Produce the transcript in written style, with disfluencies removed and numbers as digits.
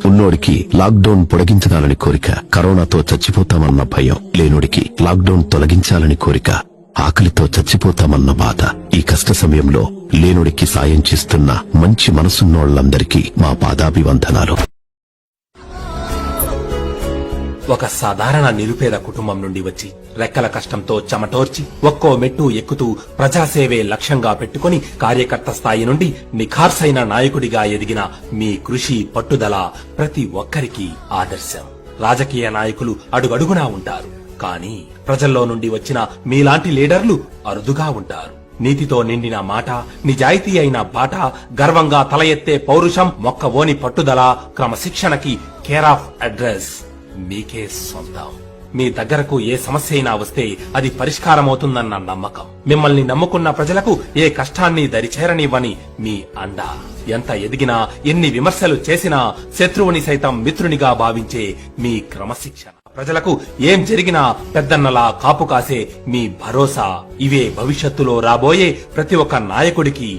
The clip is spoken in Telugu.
ఉన్నోడికి లాక్డౌన్ పొడిగించాలని కోరిక, కరోనాతో చచ్చిపోతామన్న భయం. లేనుడికి లాక్డౌన్ తొలగించాలని కోరిక, ఆకలితో చచ్చిపోతామన్న బాధ. ఈ కష్ట సమయంలో లేనుడికి సాయం చేస్తున్న మంచి మనసున్నోళ్లందరికీ మా పాదాభివందనాలు. ఒక సాధారణ నిరుపేద కుటుంబం నుండి వచ్చి రెక్కల కష్టంతో చెమటోర్చి ఒక్కో మెట్టు ఎక్కుతూ ప్రజాసేవే లక్ష్యంగా పెట్టుకుని కార్యకర్త స్థాయి నుండి నిఖార్సైన నాయకుడిగా ఎదిగిన మీ కృషి పట్టుదల ప్రతి ఒక్కరికి ఆదర్శం. రాజకీయ నాయకులు అడుగడుగునా ఉంటారు, కానీ ప్రజల్లో నుండి వచ్చిన మీలాంటి లీడర్లు అరుదుగా ఉంటారు. నీతితో నిండిన మాట, నిజాయితీ అయిన బాట, గర్వంగా తల ఎత్తే పౌరుషం, మొక్కవోని పట్టుదల, క్రమశిక్షణకి కేర్ ఆఫ్ అడ్రస్ మీకే సొంతం. మీ దగ్గరకు ఏ సమస్య అయినా వస్తే అది పరిష్కారమవుతుందన్న నమ్మకం. మిమ్మల్ని నమ్ముకున్న ప్రజలకు ఏ కష్టాన్ని దరిచేరనివ్వని మీ అండ. ఎంత ఎదిగినా, ఎన్ని విమర్శలు చేసినా శత్రువుని సైతం మిత్రునిగా భావించే మీ క్రమశిక్షణ, ప్రజలకు ఏం జరిగినా పెద్దన్నలా కాపు కాసే మీ భరోసా, ఇవే భవిష్యత్తులో రాబోయే ప్రతి ఒక్క నాయకుడికి